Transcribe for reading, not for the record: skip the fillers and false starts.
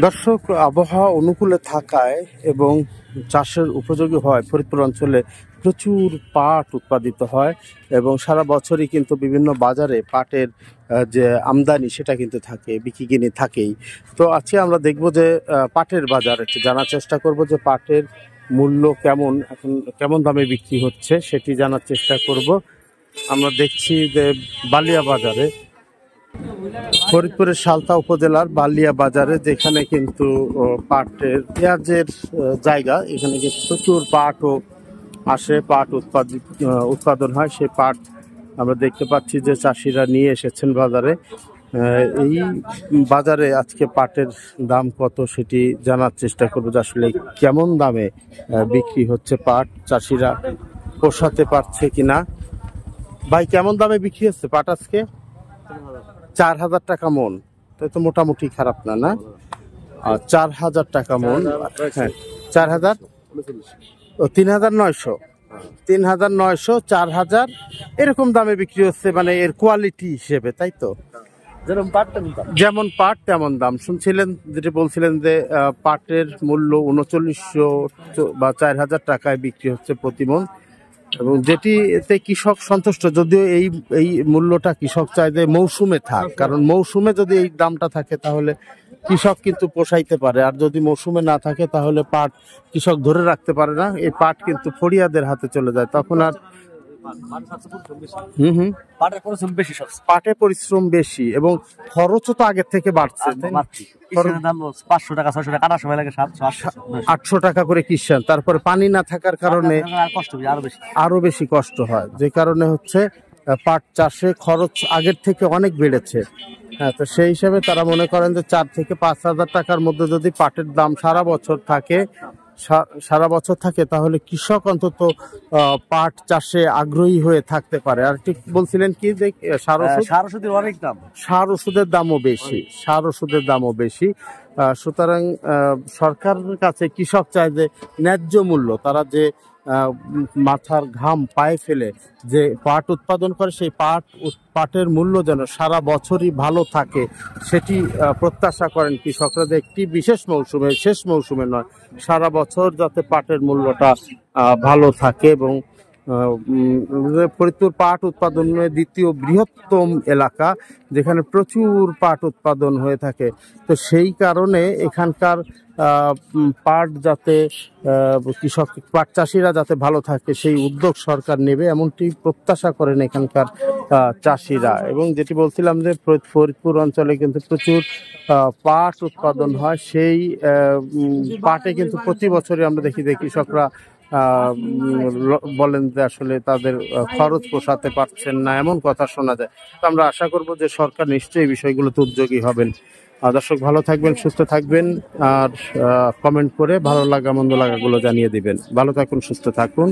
দর্শক, আবহাওয়া অনুকূলে থাকায় এবং চাষের উপযোগী হয় ফরিদপুর অঞ্চলে প্রচুর পাট উৎপাদিত হয় এবং সারা বছরই কিন্তু বিভিন্ন বাজারে পাটের যে আমদানি সেটা কিন্তু থাকে, বিক্রি থাকেই। তো আজকে আমরা দেখব যে পাটের বাজার একটু জানার চেষ্টা করব যে পাটের মূল্য কেমন, এখন কেমন দামে বিক্রি হচ্ছে সেটি জানার চেষ্টা করব। আমরা দেখছি যে বালিয়া বাজারে, ফরিদপুরের সালতা উপজেলার বালিয়া বাজারে, যেখানে কিন্তু পাটের পেঁয়াজের জায়গা, এখানে কিন্তু প্রচুর পাটও আসে, পাট উৎপাদন হয়। সেই পাট আমরা দেখতে পাচ্ছি যে চাষিরা নিয়ে এসেছেন বাজারে। এই বাজারে আজকে পাটের দাম কত সেটি জানার চেষ্টা করবো, যে আসলে কেমন দামে বিক্রি হচ্ছে পাট, চাষিরা পোষাতে পারছে কিনা। ভাই, কেমন দামে বিক্রি হচ্ছে পাট আজকে? 4,000 টাকা মন, তাই তো মোটামুটি খারাপ না, না? 4,000 টাকা মন। হ্যাঁ, 4,000, 3,900, 3,900, 4,000 এরকম দামে বিক্রি হচ্ছে, মানে এর কোয়ালিটি হিসেবে, তাই তো? যেমন পাট তেমন দাম। শুনছিলেন যেটা বলছিলেন যে পাটের মূল্য 3900 বা 4,000 টাকায় বিক্রি হচ্ছে প্রতি মন, এবং যেটিতে কৃষক সন্তুষ্ট। যদিও এই মূল্যটা কৃষক চায় যে মৌসুমে থাক, কারণ মৌসুমে যদি এই দামটা থাকে তাহলে কৃষক কিন্তু পোষাইতে পারে, আর যদি মৌসুমে না থাকে তাহলে পাট কৃষক ধরে রাখতে পারে না। এই পাট কিন্তু ফড়িয়াদের হাতে চলে যায়, তখন আর পাটে পরিশ্রম বেশি এবং খরচও তো আগের থেকে বাড়ছে। 800 টাকা করে কিষান, তারপরে পানি না থাকার কারণে আরো বেশি কষ্ট হয়, যে কারণে হচ্ছে পাট চাষে খরচ আগের থেকে অনেক বেড়েছে। হ্যাঁ, তো সেই হিসাবে তারা মনে করেন যে 4 থেকে 5,000 টাকার মধ্যে যদি পাটের দাম সারা বছর থাকে তাহলে কৃষক অন্তত পাট চাষে আগ্রহী হয়ে থাকতে পারে। আর ঠিক বলছিলেন কি যে সার ওষুধের দামও বেশি। সুতরাং সরকারের কাছে কৃষক চায় যে ন্যায্য মূল্য, তারা যে মাথার ঘাম পায়ে ফেলে যে পাট উৎপাদন করে, সেই পাটের মূল্য যেন সারা বছরই ভালো থাকে সেটি প্রত্যাশা করেন কৃষকরা, যে একটি বিশেষ মৌসুমে, শেষ মৌসুমে নয়, সারা বছর যাতে পাটের মূল্যটা ভালো থাকে। এবং ফরিদপুর পাট উৎপাদনের দ্বিতীয় বৃহত্তম এলাকা, যেখানে প্রচুর পাট উৎপাদন হয়ে থাকে। তো সেই কারণে এখানকার পাট যাতে পাট চাষিরা যাতে ভালো থাকে সেই উদ্যোগ সরকার নেবে, এমনটি প্রত্যাশা করেন এখানকার চাষিরা। এবং যেটি বলছিলাম যে ফরিদপুর অঞ্চলে কিন্তু প্রচুর পাট উৎপাদন হয়, সেই পাটে কিন্তু প্রতি বছরই আমরা দেখি যে কৃষকরা বলেন যে আসলে তাদের খরচ পোষাতে পারছেন না, এমন কথা শোনা যায়। তো আমরা আশা করব যে সরকার নিশ্চয়ই বিষয়গুলোতে উদ্যোগী হবেন। দর্শক, ভালো থাকবেন, সুস্থ থাকবেন, আর কমেন্ট করে ভালো লাগা মন্দ লাগাগুলো জানিয়ে দিবেন। ভালো থাকুন, সুস্থ থাকুন।